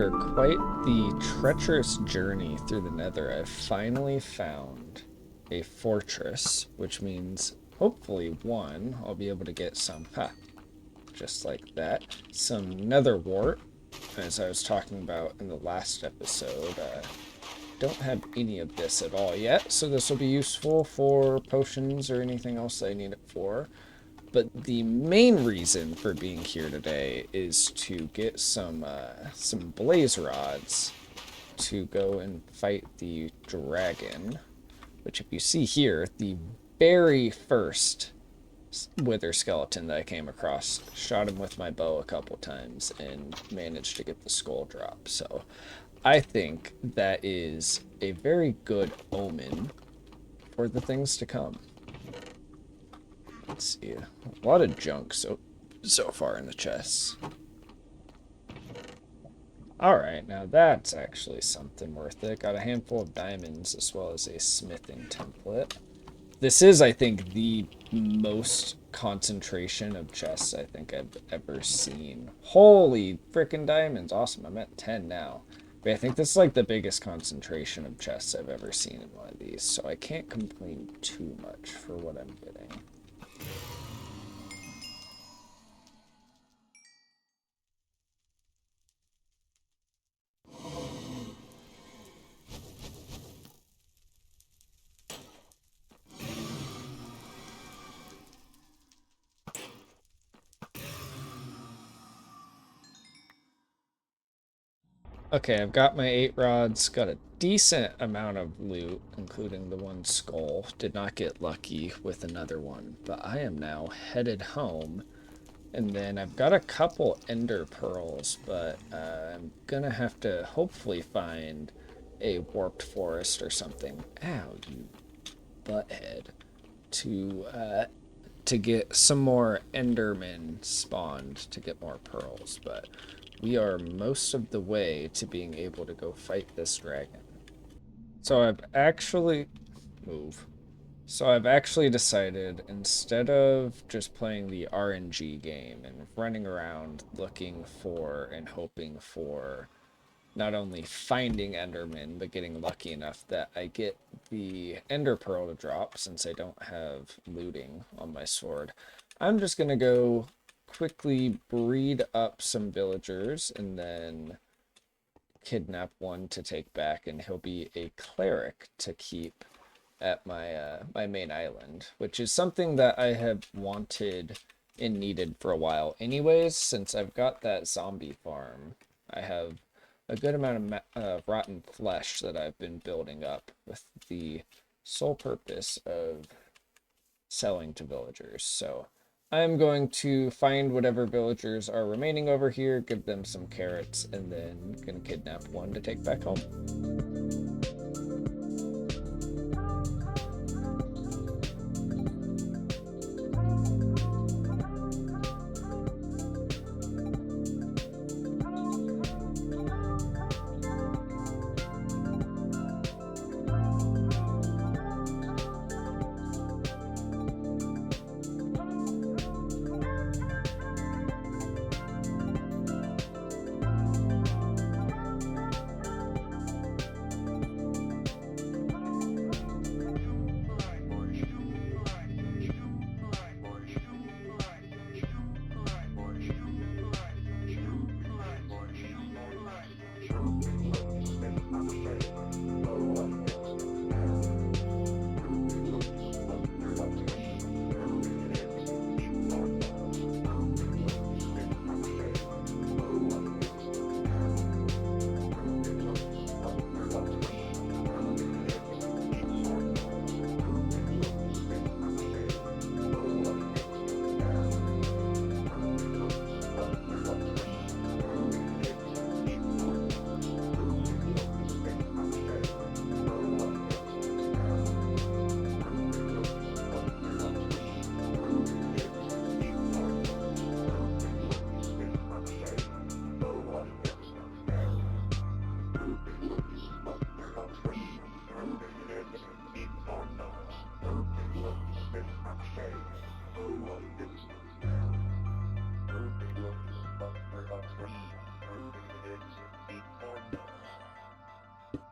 after quite the treacherous journey through the Nether, I've finally found a fortress, which means hopefully one, I'll be able to get some, just like that, some nether wart, as I was talking about in the last episode. Don't have any of this at all yet, so this will be useful for potions or anything else I need it for. But the main reason for being here today is to get some blaze rods to go and fight the dragon, which if you see here, the very first wither skeleton that I came across, shot him with my bow a couple times and managed to get the skull drop. So I think that is a very good omen for the things to come. Let's see, a lot of junk so far in the chests. Alright, now that's actually something worth it. Got a handful of diamonds as well as a smithing template. This is, I think, the most concentration of chests I think I've ever seen. Holy frickin' diamonds. Awesome, I'm at 10 now. But I think this is like the biggest concentration of chests I've ever seen in one of these, so I can't complain too much for what I'm getting. Okay, I've got my 8 rods, got a decent amount of loot, including the one skull. Did not get lucky with another one, but I am now headed home. And then I've got a couple ender pearls, but I'm gonna have to hopefully find a warped forest or something. Ow, you butthead. To get some more endermen spawned to get more pearls, but we are most of the way to being able to go fight this dragon. So I've actually move. So I've actually decided, instead of just playing the RNG game and running around looking for and hoping for not only finding Enderman, but getting lucky enough that I get the Ender Pearl to drop, since I don't have looting on my sword, I'm just going to go quickly breed up some villagers and then kidnap one to take back, and he'll be a cleric to keep at my main island, which is something that I have wanted and needed for a while anyways. Since I've got that zombie farm, I have a good amount of rotten flesh that I've been building up with the sole purpose of selling to villagers. So I'm going to find whatever villagers are remaining over here, give them some carrots, and then gonna kidnap one to take back home.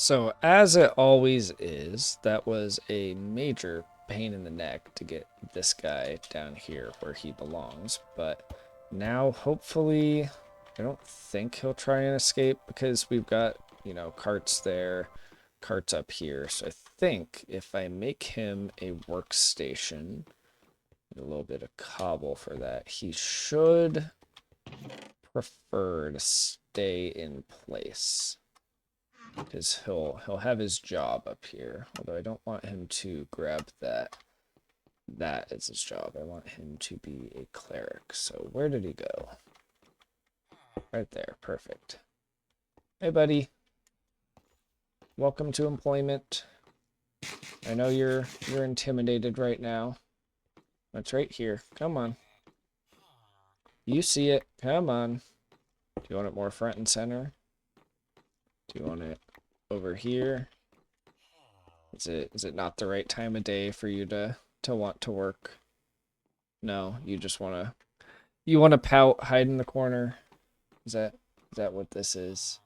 So, as it always is, that was a major pain in the neck to get this guy down here where he belongs. But now, hopefully, I don't think he'll try and escape because we've got, carts there, carts up here. So, I think if I make him a workstation, a little bit of cobble for that, he should prefer to stay in place because he'll have his job up here. Although I don't want him to grab that as his job. I want him to be a cleric. So where did he go? Right there. Perfect. Hey, buddy. Welcome to employment. I know you're intimidated right now. It's right here. Come on. You see it. Come on. Do you want it more front and center? Do you want it over here? Is it not the right time of day for you to want to work? No, you just wanna pout, hide in the corner. Is that what this is?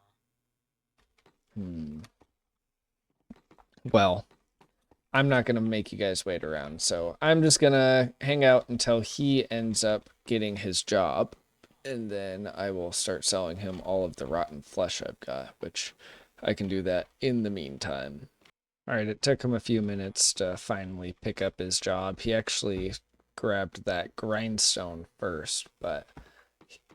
Well, I'm not gonna make you guys wait around, so I'm just gonna hang out until he ends up getting his job, and then I will start selling him all of the rotten flesh I've got, which I can do that in the meantime. Alright, it took him a few minutes to finally pick up his job. He actually grabbed that grindstone first, but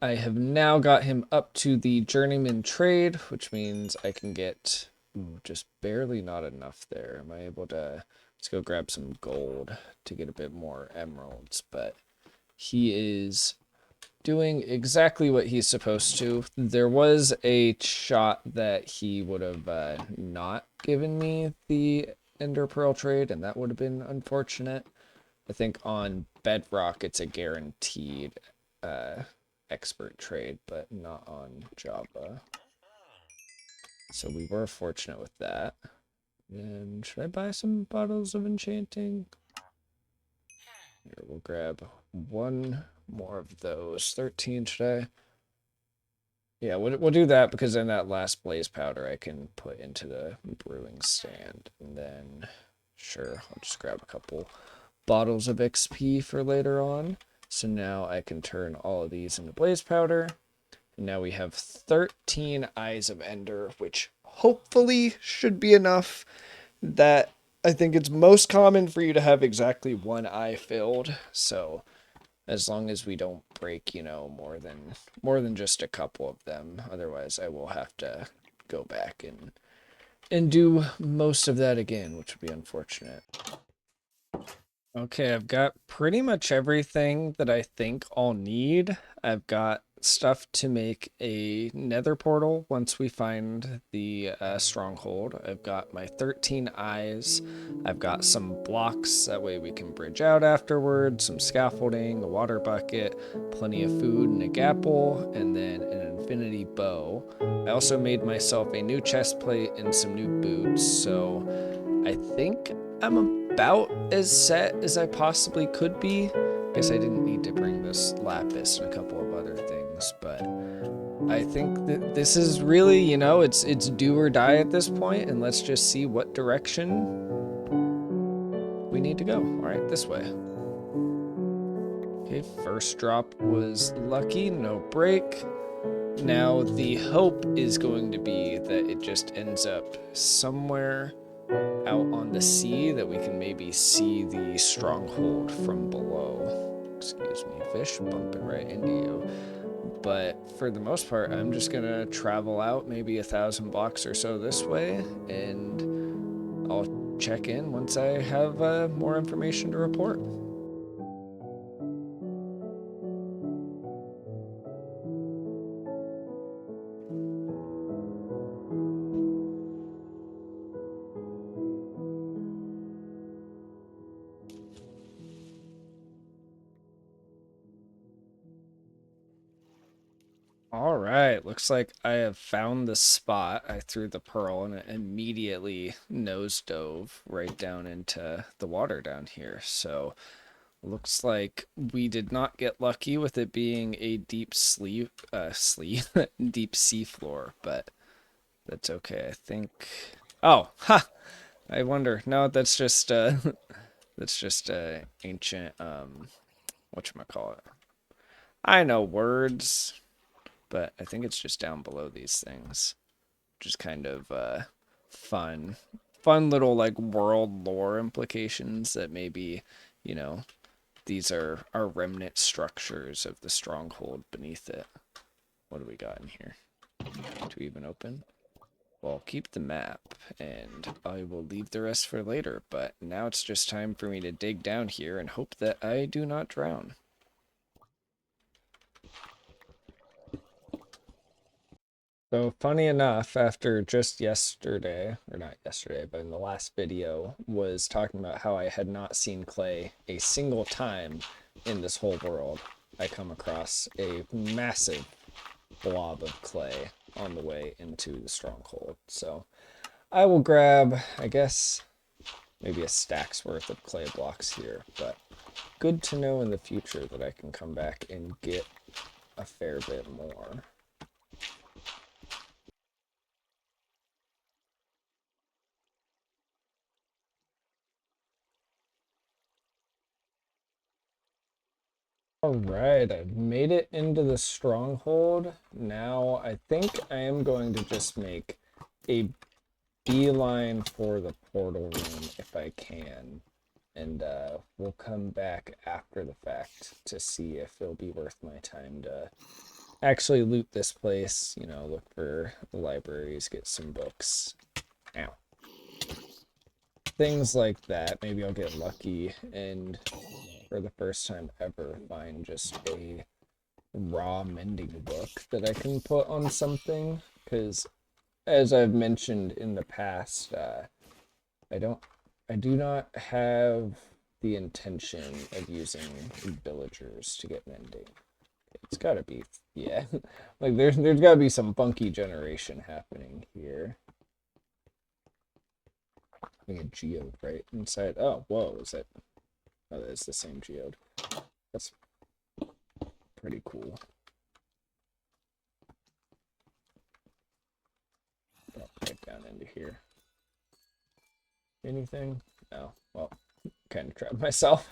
I have now got him up to the journeyman trade, which means I can get just barely not enough there. Am I able to... Let's go grab some gold to get a bit more emeralds, but he is doing exactly what he's supposed to. There was a shot that he would have not given me the Ender Pearl trade, and that would have been unfortunate. I think on Bedrock it's a guaranteed expert trade, but not on Java. So we were fortunate with that. And should I buy some bottles of enchanting? Here, we'll grab one more of those. 13 should I? Yeah, we'll do that because then that last blaze powder I can put into the brewing stand. And then, sure, I'll just grab a couple bottles of XP for later on. So now I can turn all of these into blaze powder. And now we have 13 Eyes of Ender, which hopefully should be enough. That I think it's most common for you to have exactly one eye filled. So as long as we don't break, more than just a couple of them. Otherwise, I will have to go back and do most of that again, which would be unfortunate. Okay, I've got pretty much everything that I think I'll need. I've got stuff to make a nether portal once we find the stronghold. I've got my 13 eyes. I've got some blocks, that way we can bridge out afterwards, some scaffolding, a water bucket, plenty of food and a gapple, and then an infinity bow. I also made myself a new chest plate and some new boots, so I think I'm about as set as I possibly could be. Guess I didn't need to bring this lapis and a couple of other things, but I think that this is really, it's do or die at this point, and let's just see what direction we need to go. All right, this way. Okay, first drop was lucky, no break. Now the hope is going to be that it just ends up somewhere out on the sea that we can maybe see the stronghold from below. Excuse me, fish bumping right into you. But for the most part, I'm just gonna travel out maybe 1,000 blocks or so this way, and I'll check in once I have more information to report. All right, looks like I have found the spot. I threw the pearl and it immediately nose dove right down into the water down here. So looks like we did not get lucky with it being a deep deep sea floor, but that's okay. I think Oh, ha! I wonder. No, that's just that's just ancient whatchamacallit. I know words, but I think it's just down below these things. Just kind of fun. Fun little like world lore implications that maybe, you know, these are remnant structures of the stronghold beneath it. What do we got in here? Do we even open? Well, keep the map, and I will leave the rest for later, but now it's just time for me to dig down here and hope that I do not drown. So, funny enough, after just yesterday, or not yesterday, but in the last video, was talking about how I had not seen clay a single time in this whole world, I come across a massive blob of clay on the way into the stronghold. So, I will grab, I guess, maybe a stack's worth of clay blocks here, but good to know in the future that I can come back and get a fair bit more. All right, I've made it into the stronghold. Now I think I am going to just make a beeline for the portal room if I can. And we'll come back after the fact to see if it'll be worth my time to actually loot this place, you know, look for the libraries, get some books. Ow. Things like that. Maybe I'll get lucky and for the first time ever find just a raw mending book that I can put on something, because as I've mentioned in the past, I do not have the intention of using villagers to get mending. It's gotta be, yeah, like there's gotta be some funky generation happening here. I think a geode right inside. Oh, whoa, is that? Oh, that is the same geode. That's pretty cool. Drop right down into here. Anything? No. Well, kind of trapped myself.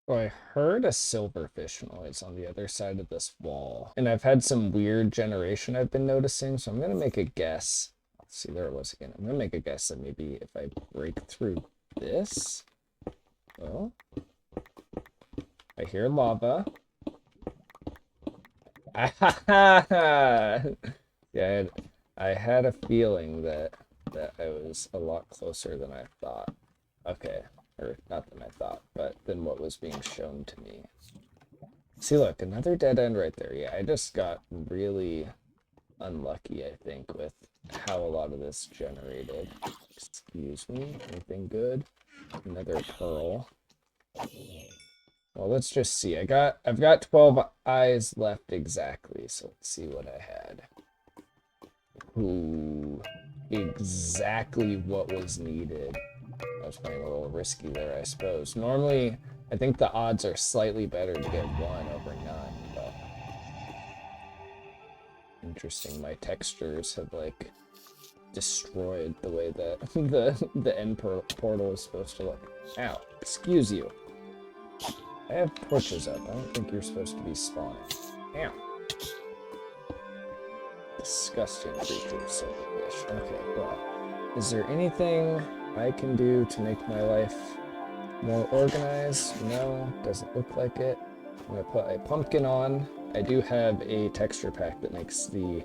So I heard a silverfish noise on the other side of this wall, and I've had some weird generation I've been noticing, so I'm gonna make a guess. Let's see, there it was again. I'm gonna make a guess that maybe if I break through this, oh, I hear lava. Yeah, I had a feeling that I was a lot closer than I thought. Okay, or not than I thought, but than what was being shown to me. See, look, another dead end right there. Yeah, I just got really unlucky, I think, with how a lot of this generated. Excuse me, anything good? Another pearl. Well, let's just see. I've got 12 eyes left exactly, so let's see what I had. Ooh, exactly what was needed. I was playing a little risky there, I suppose. Normally, I think the odds are slightly better to get 1 over none, but interesting. My textures have like destroyed the way that the end portal is supposed to look. Ow, excuse you. I have torches up. I don't think you're supposed to be spawning. Ow. Disgusting creature, silverfish. Okay, well, is there anything I can do to make my life more organized? No, doesn't look like it. I'm gonna put a pumpkin on. I do have a texture pack that makes the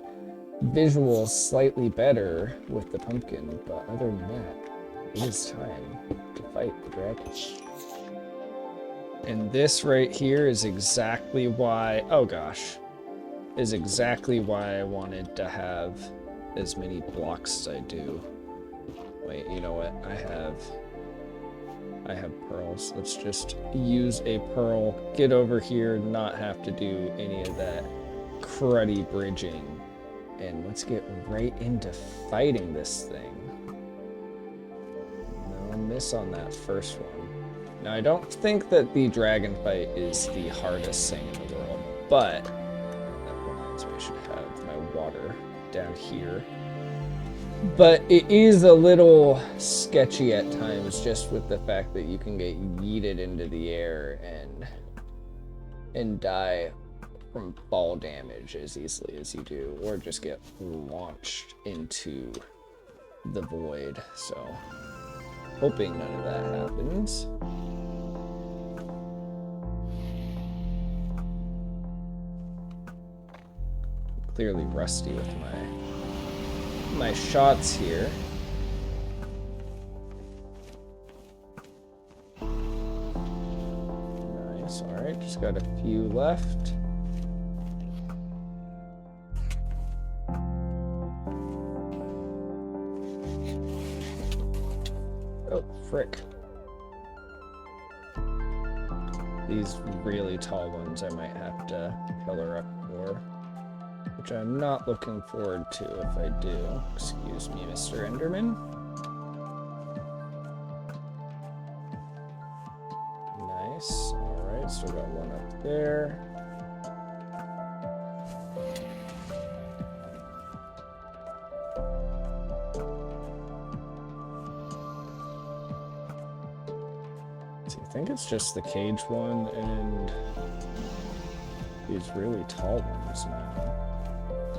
visuals slightly better with the pumpkin, but other than that, it is time to fight the dragon. And this right here is exactly why, oh gosh, is exactly why I wanted to have as many blocks as I do. Wait, you know what? I have pearls. Let's just use a pearl, get over here, not have to do any of that cruddy bridging. And let's get right into fighting this thing. No miss on that first one. Now, I don't think that the dragon fight is the hardest thing in the world, but that reminds me I should have my water down here. But it is a little sketchy at times, just with the fact that you can get yeeted into the air and die from fall damage as easily as you do, or just get launched into the void. So, hoping none of that happens. Clearly rusty with my shots here. Nice, alright, just got a few left. Oh, frick. These really tall ones I might have to color up for, which I'm not looking forward to if I do. Excuse me, Mr. Enderman. Nice. Alright, still got one up there. So I think it's just the cage one and these really tall ones now.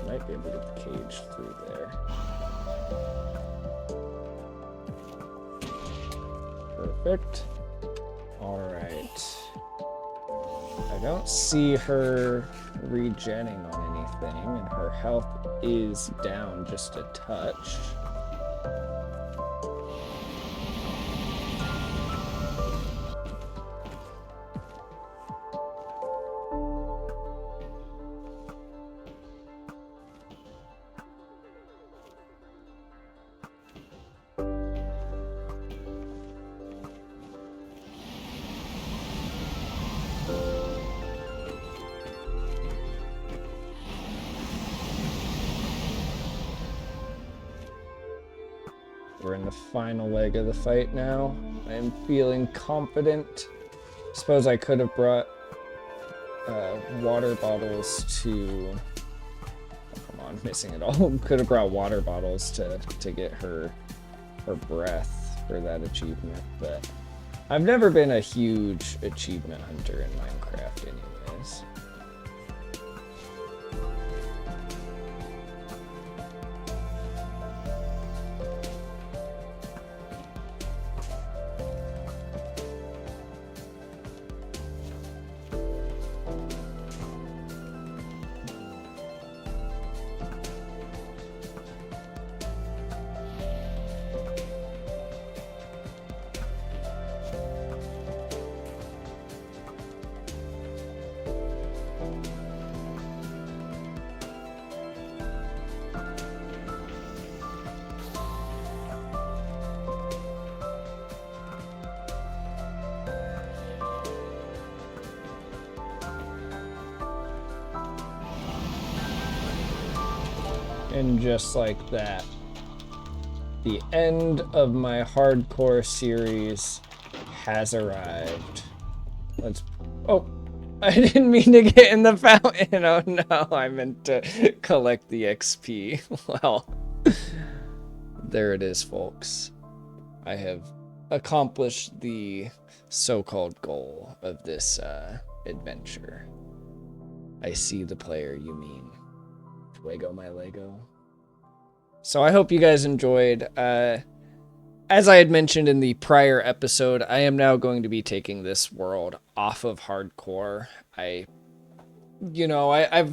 Might be able to get the cage through there. Perfect. Alright. I don't see her regenning on anything, and her health is down just a touch. We're in the final leg of the fight now. I am feeling confident. Suppose I could have brought water bottles to... Oh, come on, missing it all. Could have brought water bottles to get her breath for that achievement, but I've never been a huge achievement hunter in Minecraft anyways. And just like that, the end of my hardcore series has arrived. Let's... Oh, I didn't mean to get in the fountain. Oh no, I meant to collect the XP. Well, there it is, folks. I have accomplished the so-called goal of this adventure. I see the player you mean. Fuego, my Lego. So I hope you guys enjoyed. As I had mentioned in the prior episode, I am now going to be taking this world off of hardcore. I've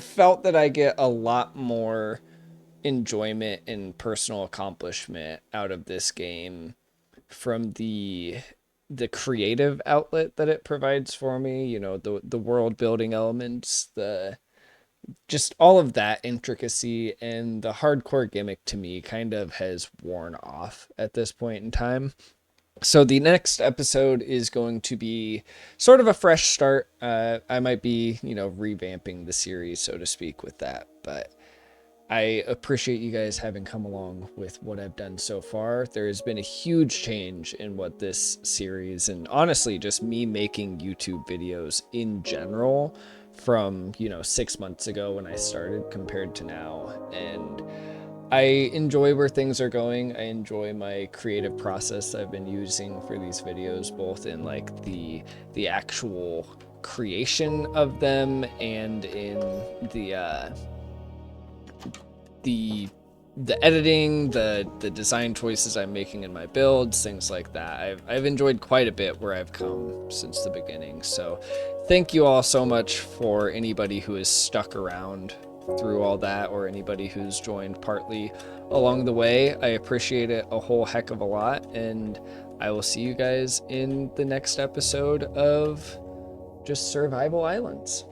felt that I get a lot more enjoyment and personal accomplishment out of this game from the creative outlet that it provides for me, you know, the world building elements, the just all of that intricacy, and the hardcore gimmick to me kind of has worn off at this point in time. So the next episode is going to be sort of a fresh start. I might be, you know, revamping the series, so to speak, with that. But I appreciate you guys having come along with what I've done so far. There has been a huge change in what this series, and honestly, just me making YouTube videos in general, from, you know, 6 months ago when I started compared to now. And I enjoy where things are going. I enjoy my creative process I've been using for these videos, both in like the actual creation of them and in the the editing, the design choices I'm making in my builds, things like that. I've enjoyed quite a bit where I've come since the beginning. So thank you all so much for anybody who has stuck around through all that, or anybody who's joined partly along the way. I appreciate it a whole heck of a lot, and I will see you guys in the next episode of just Survival Islands.